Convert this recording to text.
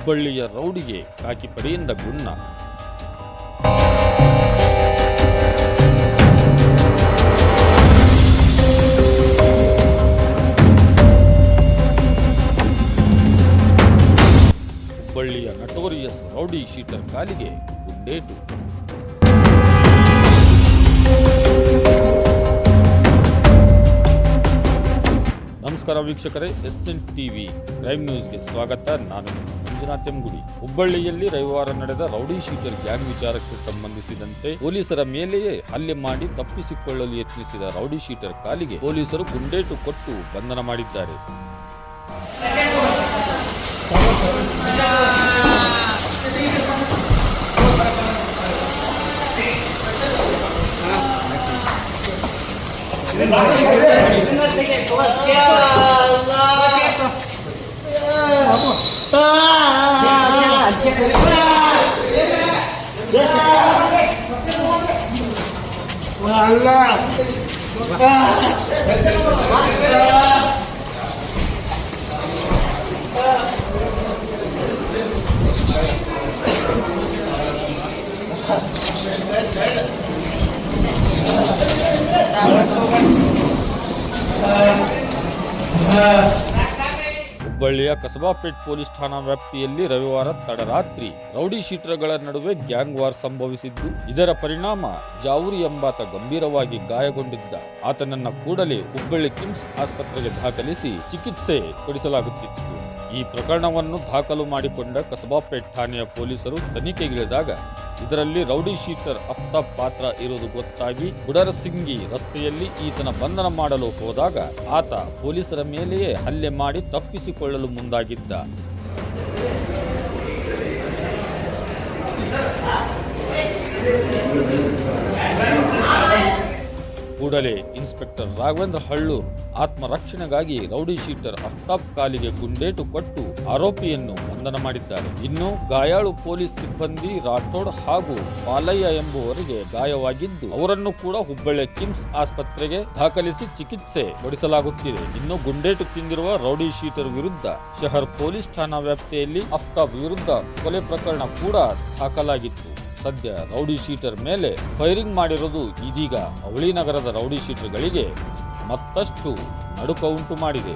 ಹುಬ್ಬಳ್ಳಿಯ ರೌಡಿಗೆ ಖಾಕಿ ಪಡೆಯಿಂದ ಗುನ್ನ. ಹುಬ್ಬಳ್ಳಿಯ notorious rowdy sheeter ಕಾಲಿಗೆ ಗುಂಡೇಟು. ನಮಸ್ಕಾರ ವೀಕ್ಷಕರೇ, SN TV ಕ್ರೈಮ್ ನ್ಯೂಸ್ಗೆ ಸ್ವಾಗತ. ನಾನು ಮಂಜುನಾಥ್ ಎಂಗುಡಿ. ಹುಬ್ಬಳ್ಳಿಯಲ್ಲಿ ರವಿವಾರ ನಡೆದ ರೌಡಿ ಶೀಟರ್ ಗ್ಯಾಂಗ್ ವಿಚಾರಕ್ಕೆ ಸಂಬಂಧಿಸಿದಂತೆ ಪೊಲೀಸರ ಮೇಲೆಯೇ ಹಲ್ಲೆ ಮಾಡಿ ತಪ್ಪಿಸಿಕೊಳ್ಳಲು ಯತ್ನಿಸಿದ ರೌಡಿ ಶೀಟರ್ ಕಾಲಿಗೆ ಪೊಲೀಸರು ಗುಂಡೇಟು ಕೊಟ್ಟು ಬಂಧನ ಮಾಡಿದ್ದಾರೆ. ಹುಬ್ಬಳ್ಳಿಯ ಕಸಬಾಪೇಟ್ ಪೊಲೀಸ್ ಠಾಣಾ ವ್ಯಾಪ್ತಿಯಲ್ಲಿ ರವಿವಾರ ತಡರಾತ್ರಿ ರೌಡಿ ಶೀಟರ್ಗಳ ನಡುವೆ ಗ್ಯಾಂಗ್ ವಾರ್ ಸಂಭವಿಸಿದ್ದು, ಇದರ ಪರಿಣಾಮ ಜಾವೂರಿ ಎಂಬಾತ ಗಂಭೀರವಾಗಿ ಗಾಯಗೊಂಡಿದ್ದ. ಆತನನ್ನ ಕೂಡಲೇ ಹುಬ್ಬಳ್ಳಿ ಕಿಮ್ಸ್ ಆಸ್ಪತ್ರೆಗೆ ದಾಖಲಿಸಿ ಚಿಕಿತ್ಸೆ ಕೊಡಿಸಲಾಗುತ್ತಿತ್ತು. ಈ ಪ್ರಕರಣವನ್ನು ದಾಖಲು ಮಾಡಿಕೊಂಡ ಕಸಬಾಪೇಟ್ ಠಾಣೆಯ ಪೊಲೀಸರು ತನಿಖೆಗಿಳಿದಾಗ ಇದರಲ್ಲಿ ರೌಡಿ ಶೀಟರ್ ಅಫ್ತಾಬ್ ಪಾತ್ರ ಇರುವುದು ಗೊತ್ತಾಗಿ ಗುಡರಸಿಂಗಿ ರಸ್ತೆಯಲ್ಲಿ ಈತನ ಬಂಧನ ಮಾಡಲು ಹೋದಾಗ ಆತ ಪೊಲೀಸರ ಮೇಲೆಯೇ ಹಲ್ಲೆ ಮಾಡಿ ತಪ್ಪಿಸಿಕೊಳ್ಳಲು ಮುಂದಾಗಿದ್ದ. ಕೂಡಲೇ ಇನ್ಸ್ಪೆಕ್ಟರ್ ರಾಘವೇಂದ್ರ ಹಳ್ಳೂರ್ ಆತ್ಮರಕ್ಷಣೆಗಾಗಿ ರೌಡಿ ಶೀಟರ್ ಅಫ್ತಾಬ್ ಕಾಲಿಗೆ ಗುಂಡೇಟು ಕೊಟ್ಟು ಆರೋಪಿಯನ್ನು ಬಂಧನ ಮಾಡಿದ್ದಾರೆ. ಇನ್ನು ಗಾಯಾಳು ಪೊಲೀಸ್ ಸಿಬ್ಬಂದಿ ರಾಠೋಡ್ ಹಾಗೂ ಪಾಲಯ್ಯ ಎಂಬುವರಿಗೆ ಗಾಯವಾಗಿದ್ದು ಅವರನ್ನು ಕೂಡ ಹುಬ್ಬಳ್ಳಿ ಕಿಮ್ಸ್ ಆಸ್ಪತ್ರೆಗೆ ದಾಖಲಿಸಿ ಚಿಕಿತ್ಸೆ ಕೊಡಿಸಲಾಗುತ್ತಿದೆ. ಇನ್ನು ಗುಂಡೇಟು ತಿಂದಿರುವ ರೌಡಿ ಶೀಟರ್ ವಿರುದ್ಧ ಶಹರ್ ಪೊಲೀಸ್ ಠಾಣಾ ವ್ಯಾಪ್ತಿಯಲ್ಲಿ ಅಫ್ತಾಬ್ ವಿರುದ್ಧ ಕೊಲೆ ಪ್ರಕರಣ ಕೂಡ ದಾಖಲಾಗಿತ್ತು. ಸದ್ಯ ರೌಡಿ ಶೀಟರ್ ಮೇಲೆ ಫೈರಿಂಗ್ ಮಾಡಿರೋದು ಇದೀಗ ಅವಳಿ ನಗರದ ರೌಡಿ ಶೀಟರ್ಗಳಿಗೆ ಮತ್ತಷ್ಟು ನಡುಕ ಉಂಟು ಮಾಡಿದೆ.